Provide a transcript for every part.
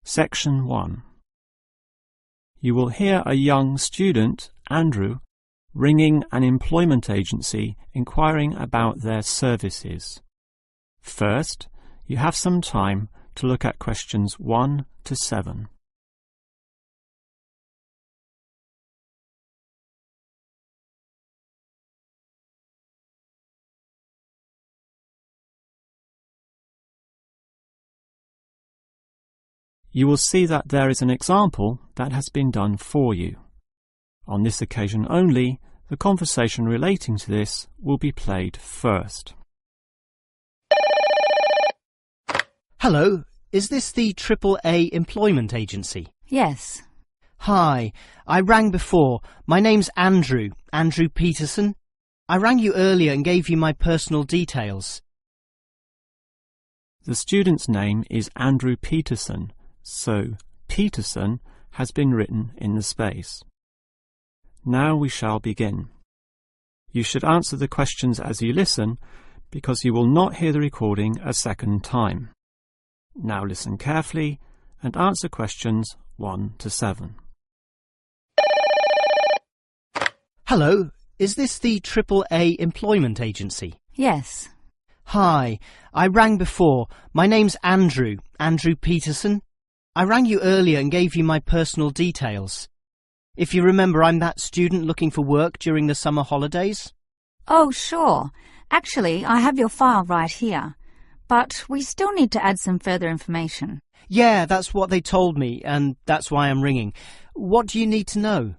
Section 1. You will hear a young student, Andrew, ringing an employment agency inquiring about their services. First, you have some time to look at questions 1 to 7. You will see that there is an example that has been done for you. On this occasion only, the conversation relating to this will be played first. Hello, is this the AAA employment agency? Yes. Hi, I rang before. My name's Andrew Peterson. I rang you earlier and gave you my personal details. The student's name is Andrew Peterson, so Peterson has been written in the space. Now we shall begin. You should answer the questions as you listen, because you will not hear the recording a second time. Now listen carefully and answer questions 1 to 7. Hello, is this the AAA employment agency? Yes. Hi, I rang before. My name's Andrew Peterson. I rang you earlier and gave you my personal details. If you remember, I'm that student looking for work during the summer holidays. Oh, sure. Actually, I have your file right here. But we still need to add some further information. Yeah, that's what they told me, and that's why I'm ringing. What do you need to know?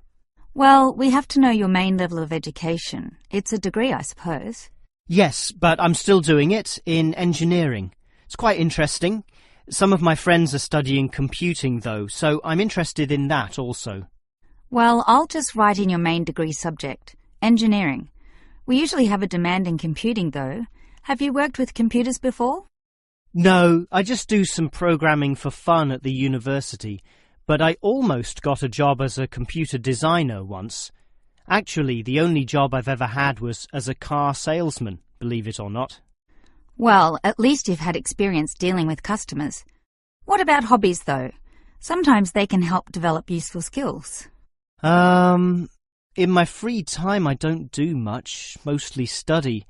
Well, we have to know your main level of education. It's a degree, I suppose. Yes, but I'm still doing it in engineering. It's quite interesting. Some of my friends are studying computing, though, so I'm interested in that also. Well, I'll just write in your main degree subject, engineering. We usually have a demand in computing, though. Have you worked with computers before? No, I just do some programming for fun at the university, but I almost got a job as a computer designer once. Actually, the only job I've ever had was as a car salesman, believe it or not. Well, at least you've had experience dealing with customers. What about hobbies, though? Sometimes they can help develop useful skills. In my free time I don't do much, mostly study.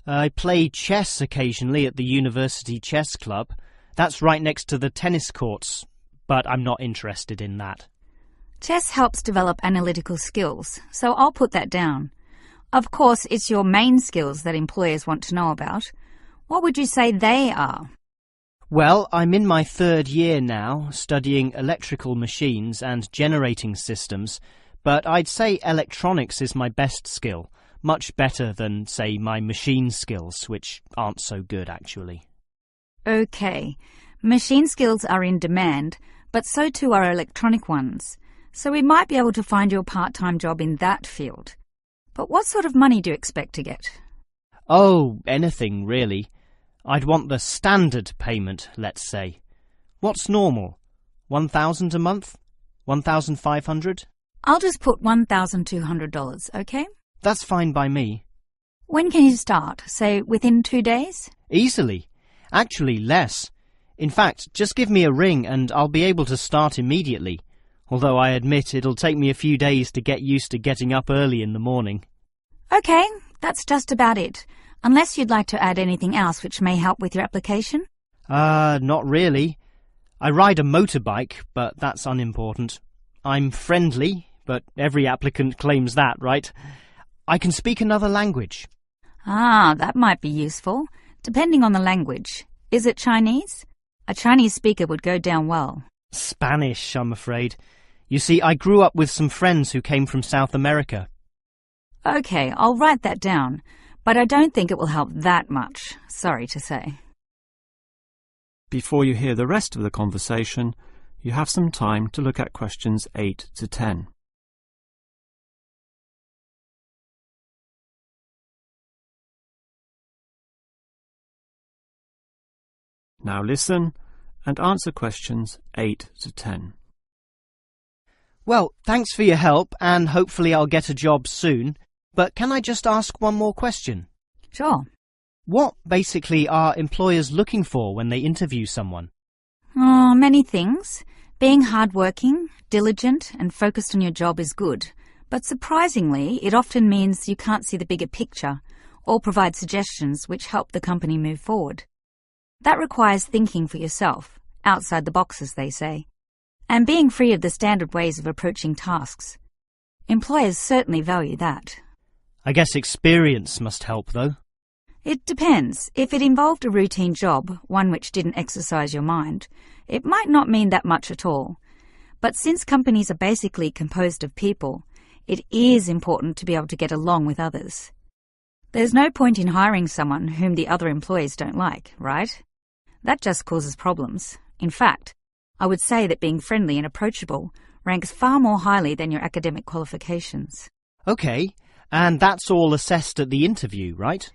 I play chess occasionally at the university chess club. That's right next to the tennis courts, but I'm not interested in that. Chess helps develop analytical skills, so I'll put that down. Of course, it's your main skills that employers want to know about. What would you say they are? Well, I'm in my 3rd year now, studying electrical machines and generating systems, but I'd say electronics is my best skill, much better than, say, my machine skills, which aren't so good, actually. OK. Machine skills are in demand, but so too are electronic ones, so we might be able to find you a part-time job in that field. But what sort of money do you expect to get? Oh, anything, really. I'd want the standard payment, let's say. What's normal? 1,000 a month? 1,500? I'll just put $1,200, OK? That's fine by me. When can you start? Say, within 2 days? Easily. Actually, less. In fact, just give me a ring and I'll be able to start immediately. Although I admit it'll take me a few days to get used to getting up early in the morning. OK, that's just about it. Unless you'd like to add anything else which may help with your application? Not really. I ride a motorbike, but that's unimportant. I'm friendly, but every applicant claims that, right? I can speak another language. Ah, that might be useful, depending on the language. Is it Chinese? A Chinese speaker would go down well. Spanish, I'm afraid. You see, I grew up with some friends who came from South America. OK, I'll write that down. But I don't think it will help that much, sorry to say. Before you hear the rest of the conversation, you have some time to look at questions 8 to 10. Now listen and answer questions 8 to 10. Well, thanks for your help, and hopefully I'll get a job soon. But can I just ask one more question? Sure. What, basically, are employers looking for when they interview someone? Oh, many things. Being hardworking, diligent and focused on your job is good, but surprisingly it often means you can't see the bigger picture or provide suggestions which help the company move forward. That requires thinking for yourself, outside the box as they say, and being free of the standard ways of approaching tasks. Employers certainly value that. I guess experience must help, though. It depends. If it involved a routine job, one which didn't exercise your mind, it might not mean that much at all. But since companies are basically composed of people, it is important to be able to get along with others. There's no point in hiring someone whom the other employees don't like, right? That just causes problems. In fact, I would say that being friendly and approachable ranks far more highly than your academic qualifications. OK, and that's all assessed at the interview, right?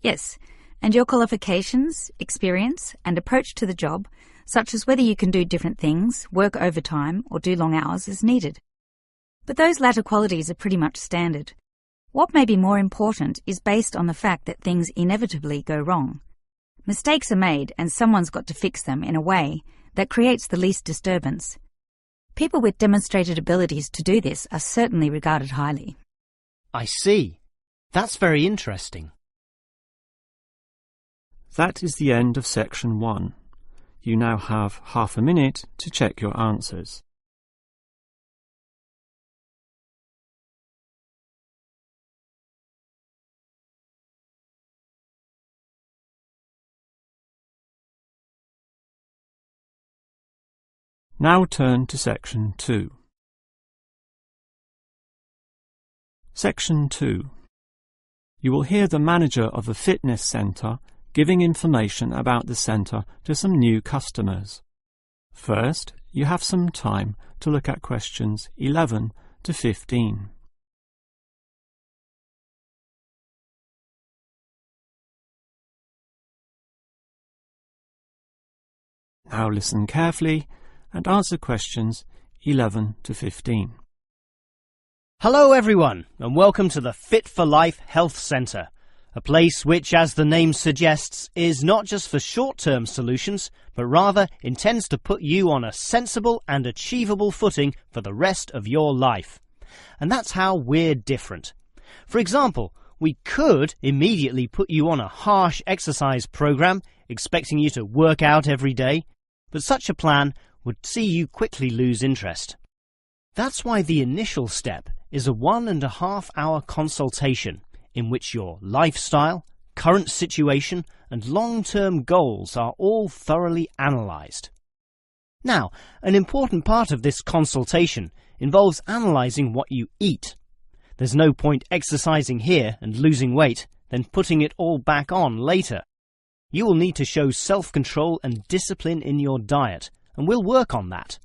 Yes, and your qualifications, experience and approach to the job, such as whether you can do different things, work overtime or do long hours, is needed. But those latter qualities are pretty much standard. What may be more important is based on the fact that things inevitably go wrong. Mistakes are made and someone's got to fix them in a way that creates the least disturbance. People with demonstrated abilities to do this are certainly regarded highly. I see. That's very interesting. That is the end of section 1. You now have half a minute to check your answers. Now turn to section 2. Section 2. You will hear the manager of a fitness centre giving information about the centre to some new customers. First, you have some time to look at questions 11 to 15. Now listen carefully and answer questions 11 to 15. Hello everyone, and welcome to the Fit for Life Health Centre, a place which, as the name suggests, is not just for short-term solutions, but rather intends to put you on a sensible and achievable footing for the rest of your life. And that's how we're different. For example, we could immediately put you on a harsh exercise program, expecting you to work out every day, but such a plan would see you quickly lose interest. That's why the initial step is a 1.5 hour consultation in which your lifestyle, current situation and long-term goals are all thoroughly analysed. Now, an important part of this consultation involves analysing what you eat. There's no point exercising here and losing weight, then putting it all back on later. You will need to show self-control and discipline in your diet, and we'll work on that.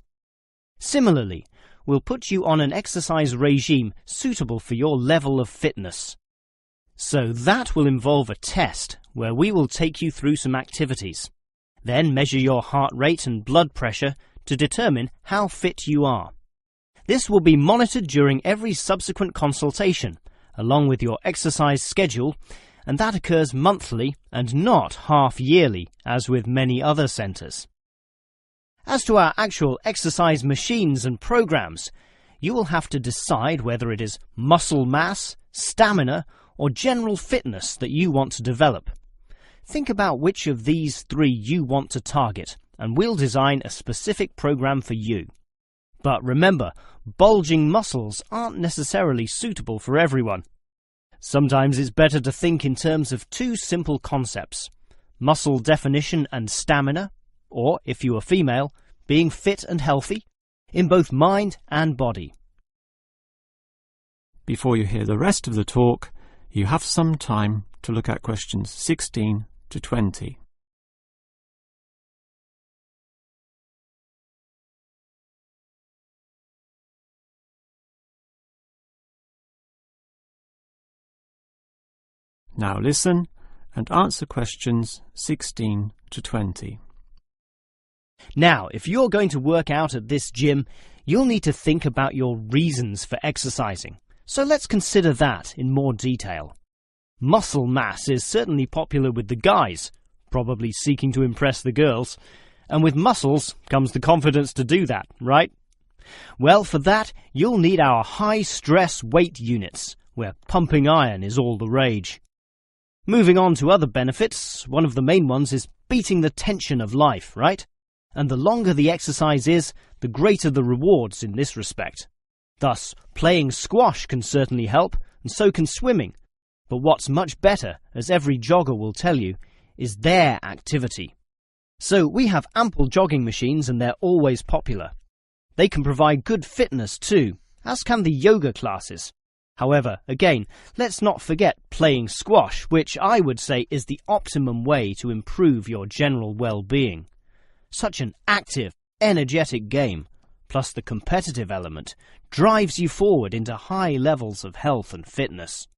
Similarly, we'll put you on an exercise regime suitable for your level of fitness. So that will involve a test where we will take you through some activities, then measure your heart rate and blood pressure to determine how fit you are. This will be monitored during every subsequent consultation, along with your exercise schedule, and that occurs monthly and not half-yearly, as with many other centres. As to our actual exercise machines and programs, you will have to decide whether it is muscle mass, stamina, or general fitness that you want to develop. Think about which of these 3 you want to target, and we'll design a specific program for you. But remember, bulging muscles aren't necessarily suitable for everyone. Sometimes it's better to think in terms of 2 simple concepts: muscle definition and stamina, or, if you are female, being fit and healthy, in both mind and body. Before you hear the rest of the talk, you have some time to look at questions 16 to 20. Now listen and answer questions 16 to 20. Now, if you're going to work out at this gym, you'll need to think about your reasons for exercising. So let's consider that in more detail. Muscle mass is certainly popular with the guys, probably seeking to impress the girls, And with muscles comes the confidence to do that, right? Well, for that, you'll need our high-stress weight units, where pumping iron is all the rage. Moving on to other benefits, one of the main ones is beating the tension of life, right? And the longer the exercise is, the greater the rewards in this respect. Thus, playing squash can certainly help, and so can swimming. But what's much better, as every jogger will tell you, is their activity. So we have ample jogging machines and they're always popular. They can provide good fitness too, as can the yoga classes. However, again, let's not forget playing squash, which I would say is the optimum way to improve your general well-being. Such an active, energetic game, plus the competitive element, drives you forward into high levels of health and fitness.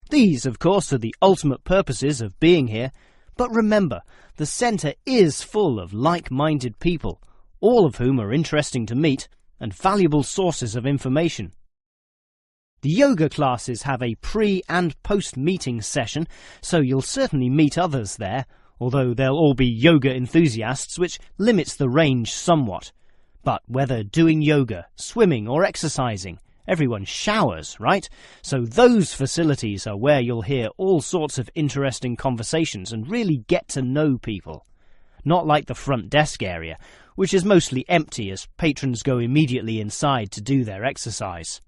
These, of course, are the ultimate purposes of being here, but remember, the centre is full of like-minded people, all of whom are interesting to meet and valuable sources of information. The yoga classes have a pre- and post-meeting session, so you'll certainly meet others there, although they'll all be yoga enthusiasts, which limits the range somewhat. But whether doing yoga, swimming or exercising, everyone showers, right? So those facilities are where you'll hear all sorts of interesting conversations and really get to know people. Not like the front desk area, which is mostly empty as patrons go immediately inside to do their exercise.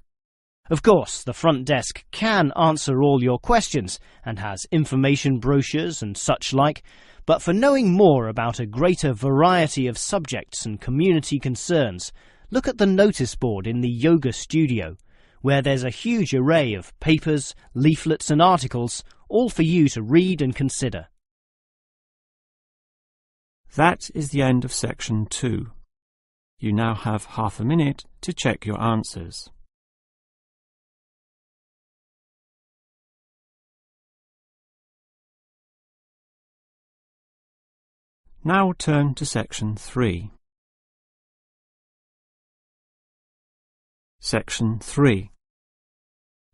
Of course, the front desk can answer all your questions and has information brochures and such like, but for knowing more about a greater variety of subjects and community concerns, look at the notice board in the yoga studio, where there's a huge array of papers, leaflets and articles, all for you to read and consider. That is the end of section 2. You now have half a minute to check your answers. Now turn to section 3. Section 3.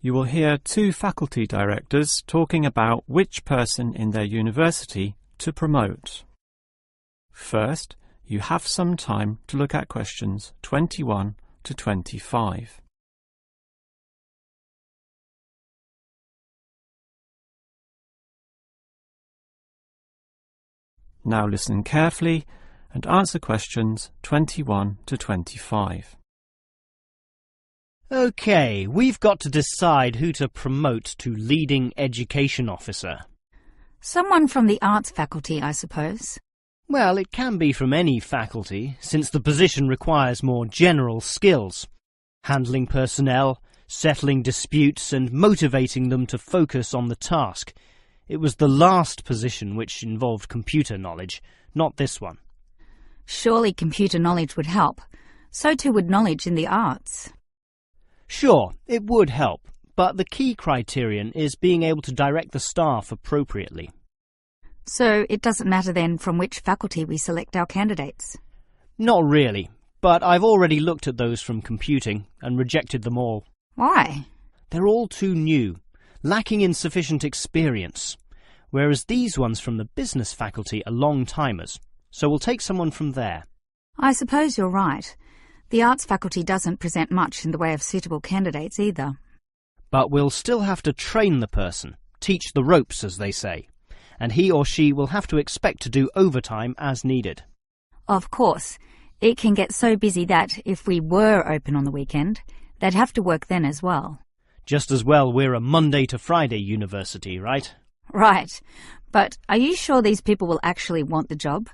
You will hear two faculty directors talking about which person in their university to promote. First, you have some time to look at questions 21 to 25. Now listen carefully and answer questions 21 to 25. OK, we've got to decide who to promote to leading education officer. Someone from the arts faculty, I suppose. Well, it can be from any faculty, since the position requires more general skills. Handling personnel, settling disputes and motivating them to focus on the task. It was the last position which involved computer knowledge, not this one. Surely computer knowledge would help. So too would knowledge in the arts. Sure, it would help, but the key criterion is being able to direct the staff appropriately. So it doesn't matter then from which faculty we select our candidates? Not really, but I've already looked at those from computing and rejected them all. Why? They're all too new, lacking in sufficient experience, whereas these ones from the business faculty are long-timers, so we'll take someone from there. I suppose you're right. The arts faculty doesn't present much in the way of suitable candidates either. But we'll still have to train the person, teach the ropes, as they say, and he or she will have to expect to do overtime as needed. Of course, it can get so busy that if we were open on the weekend, they'd have to work then as well. Just as well we're a Monday to Friday university, right? Right. But are you sure these people will actually want the job?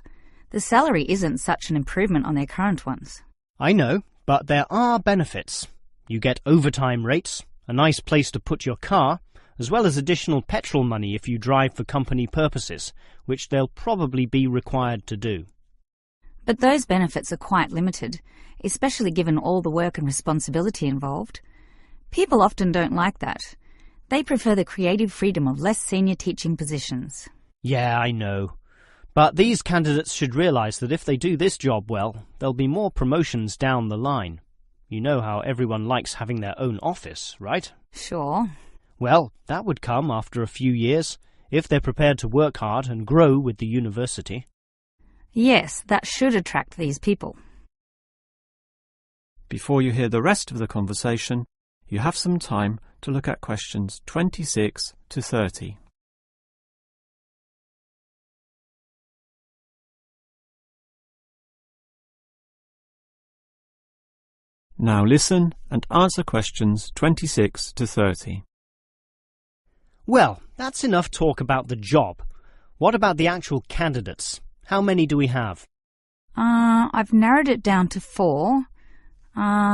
The salary isn't such an improvement on their current ones. I know, but there are benefits. You get overtime rates, a nice place to put your car, as well as additional petrol money if you drive for company purposes, which they'll probably be required to do. But those benefits are quite limited, especially given all the work and responsibility involved. People often don't like that. They prefer the creative freedom of less senior teaching positions. Yeah, I know. But these candidates should realise that if they do this job well, there'll be more promotions down the line. You know how everyone likes having their own office, right? Sure. Well, that would come after a few years, if they're prepared to work hard and grow with the university. Yes, that should attract these people. Before you hear the rest of the conversation, you have some time to look at questions 26 to 30. Now listen and answer questions 26 to 30. Well, that's enough talk about the job. What about the actual candidates? How many do we have? I've narrowed it down to 4.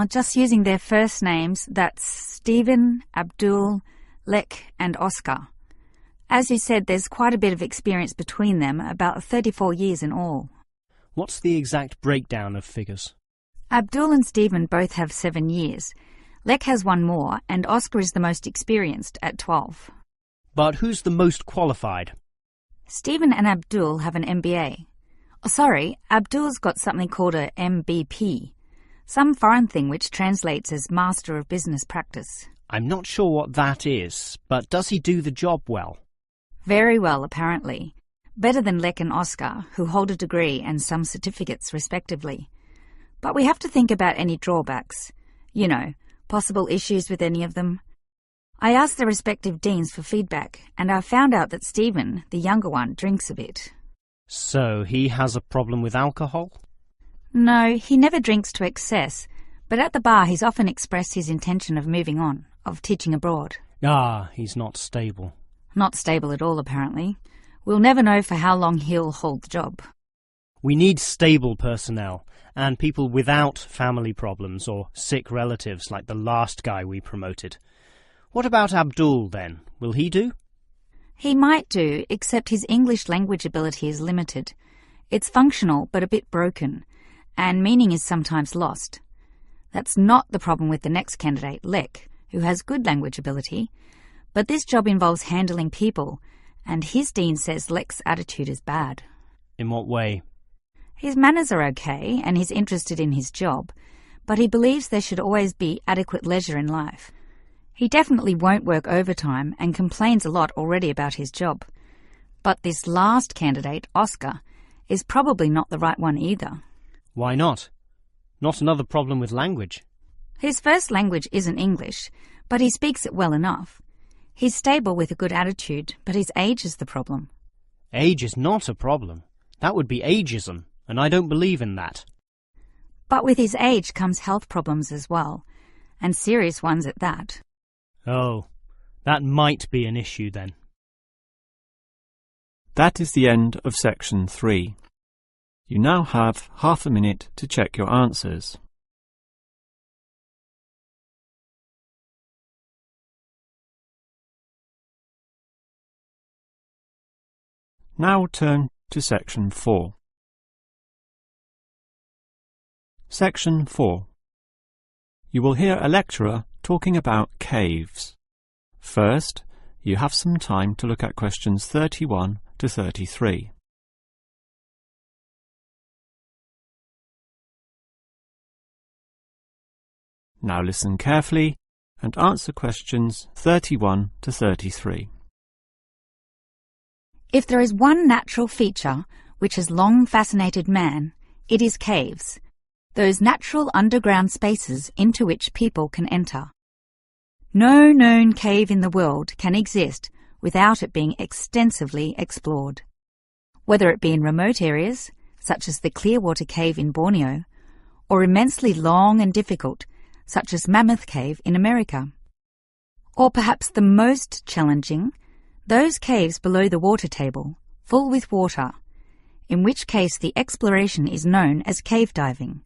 Just using their first names, that's Stephen, Abdul, Lek and Oscar. As you said, there's quite a bit of experience between them, about 34 years in all. What's the exact breakdown of figures? Abdul and Stephen both have 7 years. Lek has 1 more, and Oscar is the most experienced at 12. But who's the most qualified? Stephen and Abdul have an MBA. Oh, sorry, Abdul's got something called a MBP, some foreign thing which translates as Master of Business Practice. I'm not sure what that is, but does he do the job well? Very well, apparently. Better than Lek and Oscar, who hold a degree and some certificates respectively. But we have to think about any drawbacks. You know, possible issues with any of them. I asked the respective deans for feedback, and I found out that Stephen, the younger one, drinks a bit. So he has a problem with alcohol? No, he never drinks to excess, but at the bar he's often expressed his intention of moving on, of teaching abroad. Ah, he's not stable. Not stable at all, apparently. We'll never know for how long he'll hold the job. We need stable personnel, and people without family problems or sick relatives like the last guy we promoted. What about Abdul, then? Will he do? He might do, except his English language ability is limited. It's functional, but a bit broken, and meaning is sometimes lost. That's not the problem with the next candidate, Lek, who has good language ability, but this job involves handling people, and his dean says Lek's attitude is bad. In what way? His manners are okay, and he's interested in his job, but he believes there should always be adequate leisure in life. He definitely won't work overtime and complains a lot already about his job. But this last candidate, Oscar, is probably not the right one either. Why not? Not another problem with language. His first language isn't English, but he speaks it well enough. He's stable with a good attitude, but his age is the problem. Age is not a problem. That would be ageism, and I don't believe in that. But with his age comes health problems as well, and serious ones at that. Oh, that might be an issue then. That is the end of section 3. You now have half a minute to check your answers. Now turn to section 4. Section 4. You will hear a lecturer talking about caves. First, you have some time to look at questions 31 to 33. Now listen carefully and answer questions 31 to 33. If there is one natural feature which has long fascinated man, it is caves, those natural underground spaces into which people can enter. No known cave in the world can exist without it being extensively explored, whether it be in remote areas, such as the Clearwater Cave in Borneo, or immensely long and difficult, such as Mammoth Cave in America. Or perhaps the most challenging, those caves below the water table, full with water, in which case the exploration is known as cave diving.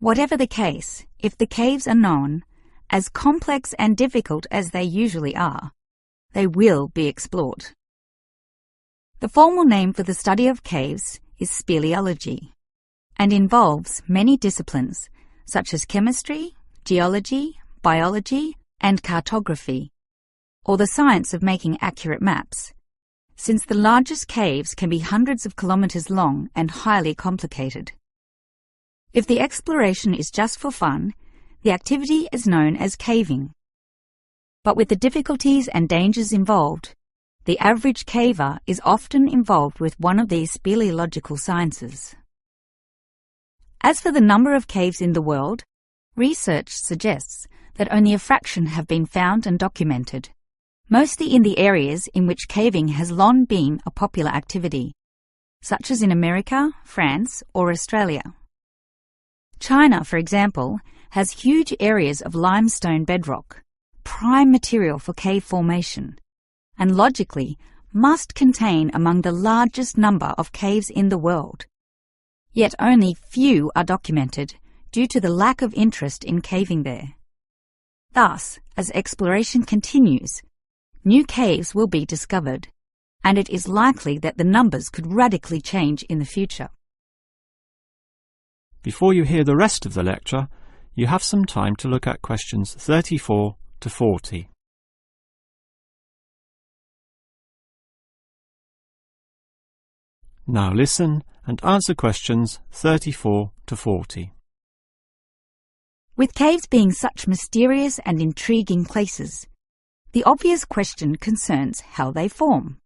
Whatever the case, if the caves are known, as complex and difficult as they usually are, they will be explored. The formal name for the study of caves is speleology, and involves many disciplines such as chemistry, geology, biology, and cartography, or the science of making accurate maps, since the largest caves can be hundreds of kilometers long and highly complicated. If the exploration is just for fun, the activity is known as caving. But with the difficulties and dangers involved, The average caver is often involved with one of these speleological sciences. As for the number of caves in the world, research suggests that only a fraction have been found and documented, mostly in the areas in which caving has long been a popular activity, such as in America, France, or Australia. China, for example, has huge areas of limestone bedrock, prime material for cave formation, and logically must contain among the largest number of caves in the world. Yet only few are documented due to the lack of interest in caving there. Thus, as exploration continues, new caves will be discovered, and it is likely that the numbers could radically change in the future. Before you hear the rest of the lecture, you have some time to look at questions 34 to 40. Now listen and answer questions 34 to 40. With caves being such mysterious and intriguing places, the obvious question concerns how they form.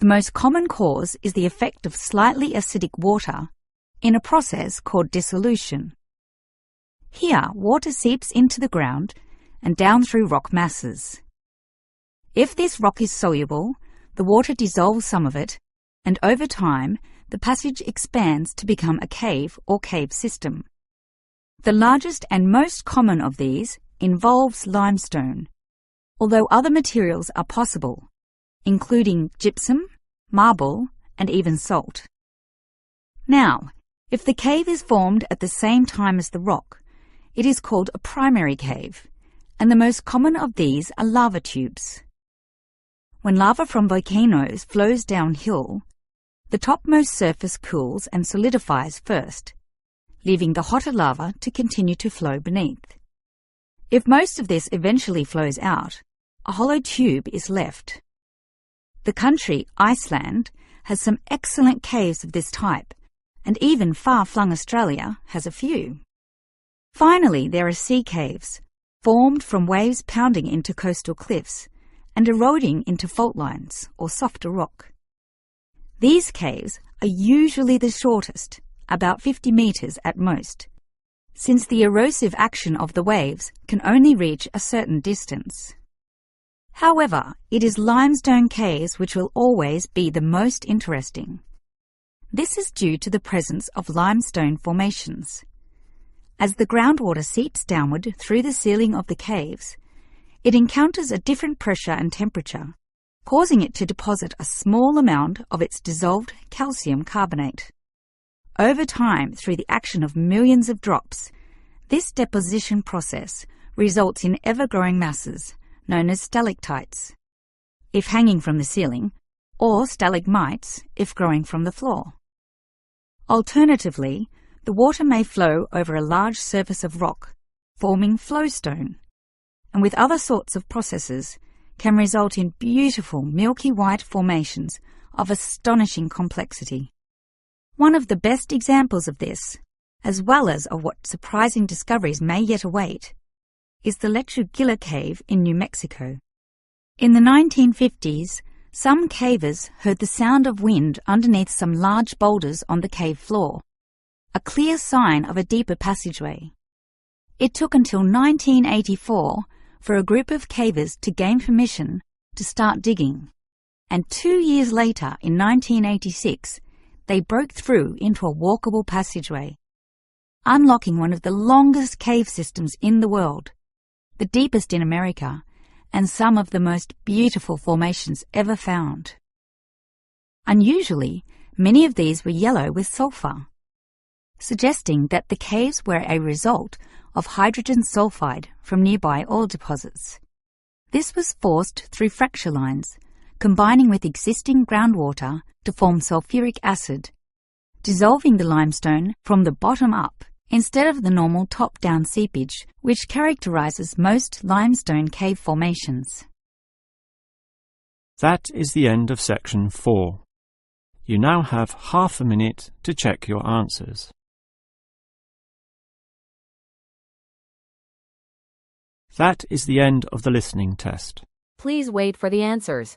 The most common cause is the effect of slightly acidic water in a process called dissolution. Here, water seeps into the ground and down through rock masses. If this rock is soluble, the water dissolves some of it, and over time, the passage expands to become a cave or cave system. The largest and most common of these involves limestone, although other materials are possible, including gypsum, marble, and even salt. Now, if the cave is formed at the same time as the rock, it is called a primary cave, and the most common of these are lava tubes. When lava from volcanoes flows downhill, the topmost surface cools and solidifies first, leaving the hotter lava to continue to flow beneath. If most of this eventually flows out, a hollow tube is left. The country, Iceland, has some excellent caves of this type, and even far-flung Australia has a few. Finally, there are sea caves, formed from waves pounding into coastal cliffs and eroding into fault lines or softer rock. These caves are usually the shortest, about 50 meters at most, since the erosive action of the waves can only reach a certain distance. However, it is limestone caves which will always be the most interesting. This is due to the presence of limestone formations. As the groundwater seeps downward through the ceiling of the caves, it encounters a different pressure and temperature, causing it to deposit a small amount of its dissolved calcium carbonate. Over time, through the action of millions of drops, this deposition process results in ever-growing masses, known as stalactites, if hanging from the ceiling, or stalagmites, if growing from the floor. Alternatively, the water may flow over a large surface of rock, forming flowstone, and with other sorts of processes, can result in beautiful milky white formations of astonishing complexity. One of the best examples of this, as well as of what surprising discoveries may yet await, is the Lechuguilla Cave in New Mexico. In the 1950s, some cavers heard the sound of wind underneath some large boulders on the cave floor, a clear sign of a deeper passageway. It took until 1984 for a group of cavers to gain permission to start digging, and 2 years later, in 1986, they broke through into a walkable passageway, unlocking one of the longest cave systems in the world, the deepest in America, and some of the most beautiful formations ever found. Unusually, many of these were yellow with sulfur, suggesting that the caves were a result of hydrogen sulfide from nearby oil deposits. This was forced through fracture lines, combining with existing groundwater to form sulfuric acid, dissolving the limestone from the bottom up instead of the normal top-down seepage which characterizes most limestone cave formations. That is the end of section 4. You now have half a minute to check your answers. That is the end of the listening test. Please wait for the answers.